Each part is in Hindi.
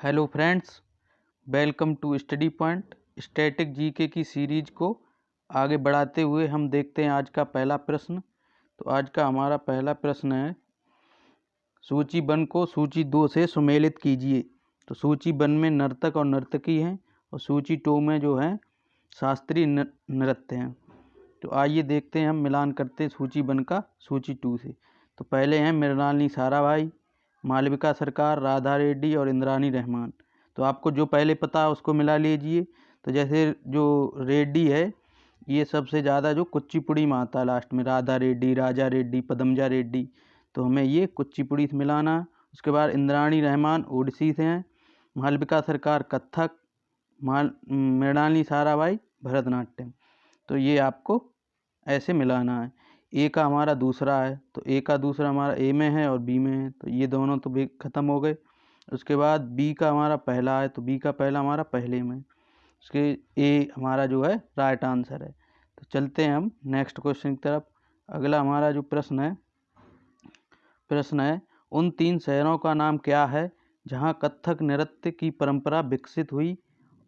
Hello friends, welcome to study point. Static GK की सीरीज को आगे बढ़ाते हुए हम देखते हैं आज का पहला प्रश्न। तो आज का हमारा पहला प्रश्न है, सूची 1 को सूची 2 से सुमेलित कीजिए। तो सूची 1 में नर्तक और नर्तकी हैं और सूची 2 में जो है शास्त्रीय नृत्य हैं। तो आइए देखते हैं, हम मिलान करते हैं सूची 1 का सूची 2 से। तो पहले हैं मृणालिनी साराभाई, मालविका सरकार, राधा रेड्डी और इंद्रानी रहमान। तो आपको जो पहले पता है उसको मिला लीजिए। तो जैसे जो रेड्डी है, ये सबसे ज़्यादा जो कुचिपुड़ी में आता है लास्ट में, राधा रेड्डी, राजा रेड्डी, पदमजा रेड्डी। तो हमें ये कुचिपुड़ी से मिलाना है। उसके बाद इंद्रानी रहमान ओडिसी से हैं, मालविका सरकार कथक, मृणालिनी साराभाई भरतनाट्यम। तो ये आपको ऐसे मिलाना है। ए का हमारा दूसरा है, तो ए का दूसरा हमारा ए में है और बी में है, तो ये दोनों तो ख़त्म हो गए। उसके बाद बी का हमारा पहला है, तो बी का पहला हमारा पहले में। उसके ए हमारा जो है राइट आंसर है। तो चलते हैं हम नेक्स्ट क्वेश्चन की तरफ। अगला हमारा जो प्रश्न है, उन 3 शहरों का नाम क्या है जहाँ कथक नृत्य की परंपरा विकसित हुई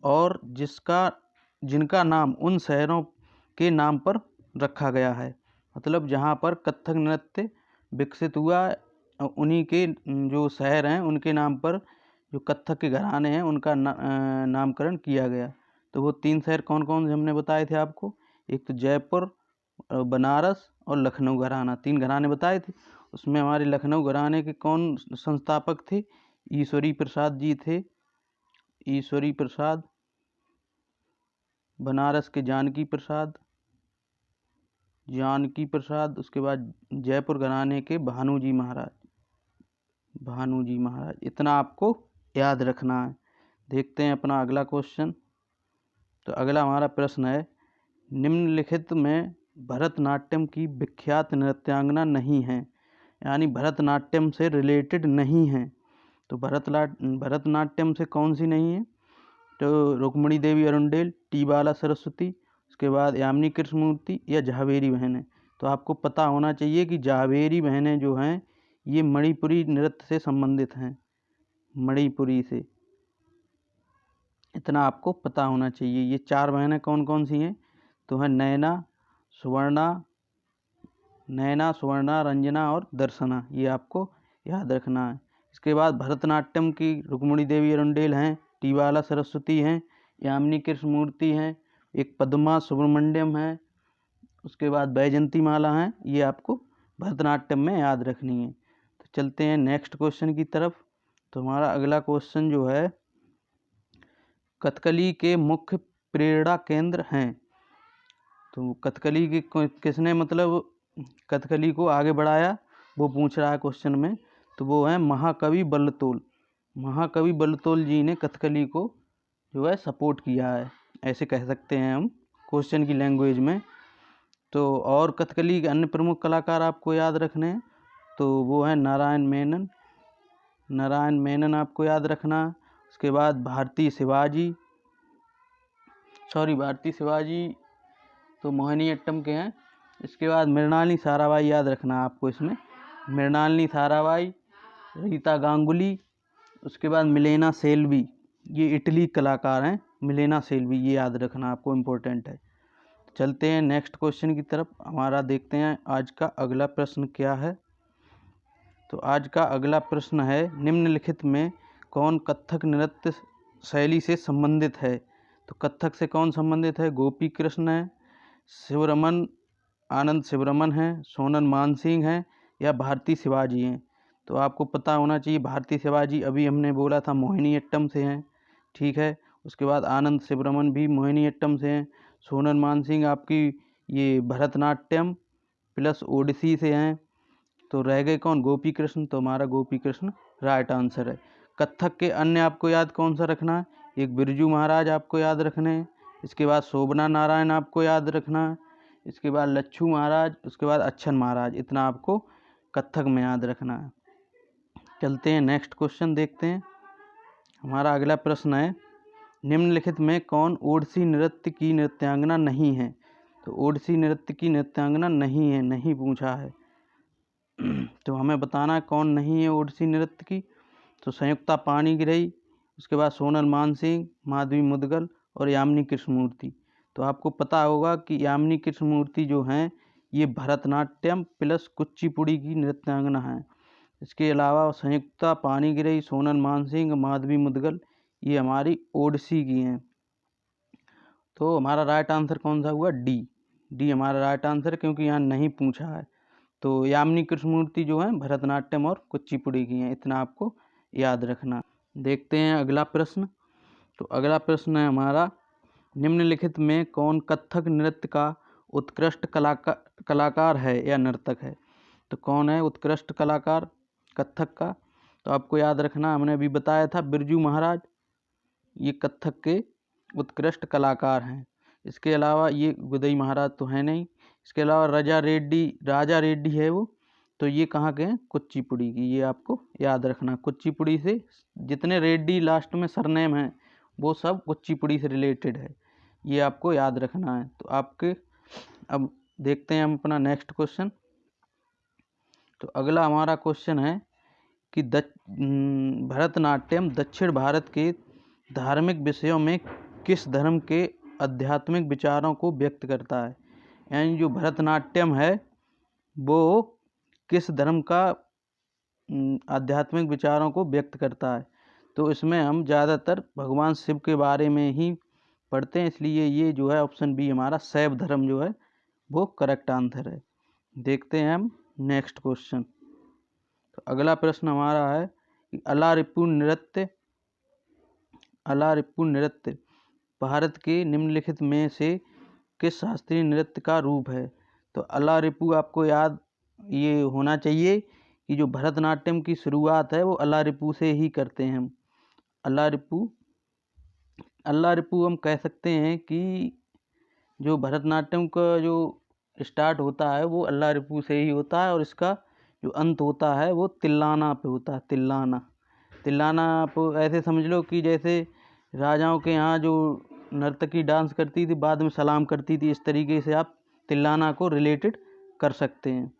और जिनका नाम उन शहरों के नाम पर रखा गया है। मतलब जहाँ पर कथक नृत्य विकसित हुआ, उन्हीं के जो शहर हैं उनके नाम पर जो कथक के घराने हैं उनका नामकरण किया गया। तो वो 3 शहर कौन कौन से हमने बताए थे आपको? एक तो जयपुर, बनारस और लखनऊ घराना, 3 घराने बताए थे। उसमें हमारे लखनऊ घराने के कौन संस्थापक थे? ईश्वरी प्रसाद जी थे, ईश्वरी प्रसाद। बनारस के जानकी प्रसाद। उसके बाद जयपुर घराने के भानुजी महाराज। इतना आपको याद रखना है। देखते हैं अपना अगला क्वेश्चन। तो अगला हमारा प्रश्न है, निम्नलिखित में भरतनाट्यम की विख्यात नृत्यांगना नहीं है, यानी भरतनाट्यम से रिलेटेड नहीं है। तो भरतनाट्यम से कौन सी नहीं है? तो रुक्मिणी देवी अरुंडेल, टी बाला सरस्वती, उसके बाद यामिनी कृष्णमूर्ति या झावेरी बहनें। तो आपको पता होना चाहिए कि झावेरी बहनें जो हैं ये मणिपुरी नृत्य से संबंधित हैं, मणिपुरी से। इतना आपको पता होना चाहिए। ये 4 बहनें कौन कौन सी हैं? तो है नैना, सुवर्णा, रंजना और दर्शना। ये आपको याद रखना है। इसके बाद भरतनाट्यम की रुक्मिणी देवी अरुंडेल हैं, टी बाला सरस्वती हैं, यामिनी कृष्णमूर्ति हैं, एक पद्मा सुब्रमण्यम है, उसके बाद वैजयंती माला हैं। ये आपको भरतनाट्यम में याद रखनी है। तो चलते हैं नेक्स्ट क्वेश्चन की तरफ। तो हमारा अगला क्वेश्चन जो है, कथकली के मुख्य प्रेरणा केंद्र हैं। तो कथकली के किसने मतलब कथकली को आगे बढ़ाया, वो पूछ रहा है क्वेश्चन में। तो वो है महाकवि बल्लतोल जी ने कथकली को जो है सपोर्ट किया है, ऐसे कह सकते हैं हम क्वेश्चन की लैंग्वेज में। तो और कथकली के अन्य प्रमुख कलाकार आपको याद रखने हैं। तो वो है नारायण मेनन आपको याद रखना। उसके बाद भारती शिवाजी तो मोहिनीअट्टम के हैं। इसके बाद मृणालिनी साराभाई याद रखना आपको इसमें, मृणालिनी साराभाई, रीता गांगुली। उसके बाद मिलेना सेल्वी, ये इटली कलाकार हैं, मिलेना सेल्वी, ये याद रखना आपको, इम्पोर्टेंट है। चलते हैं नेक्स्ट क्वेश्चन की तरफ। हमारा देखते हैं आज का अगला प्रश्न क्या है। तो आज का अगला प्रश्न है, निम्नलिखित में कौन कथक नृत्य शैली से संबंधित है? तो कथक से कौन संबंधित है? गोपी कृष्ण है, आनंद शिवरमन हैं, सोनल मानसिंह हैं या भारती शिवाजी हैं। तो आपको पता होना चाहिए, भारती शिवाजी अभी हमने बोला था मोहिनीअट्टम से हैं, ठीक है। उसके बाद आनंद शिवरमन भी मोहिनीअट्टम से हैं। सोनल मानसिंह आपकी ये भरतनाट्यम प्लस ओडिसी से हैं। तो रह गए कौन? गोपी कृष्ण। तो हमारा गोपी कृष्ण राइट आंसर है। कथक के अन्य आपको याद कौन सा रखना है? एक बिरजू महाराज आपको याद रखने हैं, इसके बाद शोभना नारायण आपको याद रखना है, इसके बाद लच्छू महाराज, उसके बाद अच्छन महाराज। इतना आपको कथक में याद रखना है। चलते हैं नेक्स्ट क्वेश्चन देखते हैं। हमारा अगला प्रश्न है, निम्नलिखित में कौन ओडिसी नृत्य की नृत्यांगना नहीं है? तो ओडिसी नृत्य की नृत्यांगना नहीं पूछा है। तो हमें बताना है कौन नहीं है ओडिसी नृत्य की। तो संयुक्ता पाणिग्राही, उसके बाद सोनल मानसिंह, माधवी मुदगल और यामिनी कृष्णमूर्ति। तो आपको पता होगा कि यामिनी कृष्णमूर्ति जो हैं ये भरतनाट्यम प्लस कुचिपुड़ी की नृत्यांगना हैं। इसके अलावा संयुक्ता पानीग्राही, सोनल मानसिंह, माधवी मुदगल ये हमारी ओडिसी की हैं। तो हमारा राइट आंसर कौन सा हुआ? डी हमारा राइट आंसर, क्योंकि यहाँ नहीं पूछा है। तो यामिनी कृष्णमूर्ति जो हैं भरतनाट्यम और कुचिपुड़ी की हैं, इतना आपको याद रखना। देखते हैं अगला प्रश्न। तो अगला प्रश्न है हमारा, निम्नलिखित में कौन कथक नृत्य का उत्कृष्ट कलाकार है या नर्तक है? तो कौन है उत्कृष्ट कलाकार कथक का? तो आपको याद रखना, हमने अभी बताया था बिरजू महाराज, ये कथक के उत्कृष्ट कलाकार हैं। इसके अलावा ये गुदई महाराज तो है नहीं। इसके अलावा राजा रेड्डी है वो, तो ये कहाँ के हैं? कुचिपुड़ी की। ये आपको याद रखना, कुचिपुड़ी से जितने रेड्डी लास्ट में सरनेम हैं वो सब कुचिपुड़ी से रिलेटेड है, ये आपको याद रखना है। तो आपके अब देखते हैं हम अपना नेक्स्ट क्वेश्चन। तो अगला हमारा क्वेश्चन है कि भरतनाट्यम दक्षिण भारत के धार्मिक विषयों में किस धर्म के आध्यात्मिक विचारों को व्यक्त करता है? यानी जो भरतनाट्यम है वो किस धर्म का आध्यात्मिक विचारों को व्यक्त करता है? तो इसमें हम ज़्यादातर भगवान शिव के बारे में ही पढ़ते हैं, इसलिए ये जो है ऑप्शन बी हमारा शैव धर्म जो है वो करेक्ट आंसर है। देखते हैं हम नेक्स्ट क्वेश्चन। तो अगला प्रश्न हमारा है कि अलारिप्पू नृत्य भारत के निम्नलिखित में से किस शास्त्रीय नृत्य का रूप है? तो अलारिप्पू आपको याद ये होना चाहिए कि जो भरतनाट्यम की शुरुआत है वो अलारिप्पू से ही करते हैं हम। अलारिप्पू हम कह सकते हैं कि जो भरतनाट्यम का जो स्टार्ट होता है वो अलारिप्पू से ही होता है, और इसका जो अंत होता है वो तिल्लाना पे होता है। तिल्लाना आप ऐसे समझ लो कि जैसे राजाओं के यहाँ जो नर्तकी डांस करती थी बाद में सलाम करती थी, इस तरीके से आप तिल्लाना को रिलेटेड कर सकते हैं।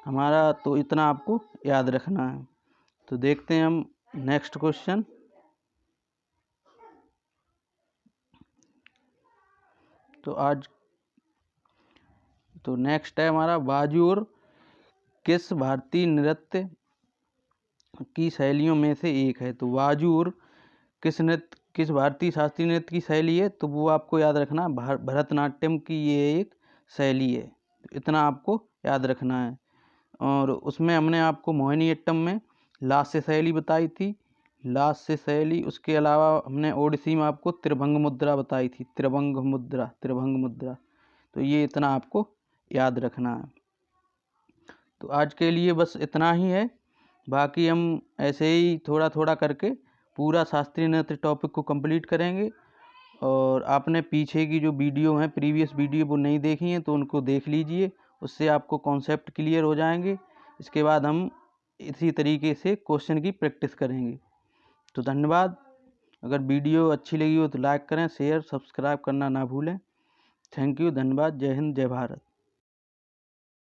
हमारा तो इतना आपको याद रखना है। तो देखते हैं हम नेक्स्ट क्वेश्चन। तो नेक्स्ट है हमारा, बाजुर किस भारतीय नृत्य की शैलियों में से एक है? तो बाजुर किस भारतीय शास्त्रीय नृत्य की शैली है? तो वो आपको याद रखना, भरतनाट्यम की ये एक शैली है, इतना आपको याद रखना है। और उसमें हमने आपको मोहिनीअट्टम में लास्य शैली बताई थी, लास्य शैली। उसके अलावा हमने ओडिसी में आपको त्रिभंग मुद्रा बताई थी, त्रिभंग मुद्रा। तो ये इतना आपको याद रखना है। तो आज के लिए बस इतना ही है, बाकी हम ऐसे ही थोड़ा थोड़ा करके पूरा शास्त्रीय नृत्य टॉपिक को कंप्लीट करेंगे। और आपने पीछे की जो वीडियो हैं, प्रीवियस वीडियो वो नहीं देखी हैं तो उनको देख लीजिए, उससे आपको कॉन्सेप्ट क्लियर हो जाएंगे। इसके बाद हम इसी तरीके से क्वेश्चन की प्रैक्टिस करेंगे। तो धन्यवाद। अगर वीडियो अच्छी लगी हो तो लाइक करें, शेयर, सब्सक्राइब करना ना भूलें। थैंक यू, धन्यवाद। जय हिंद, जय भारत।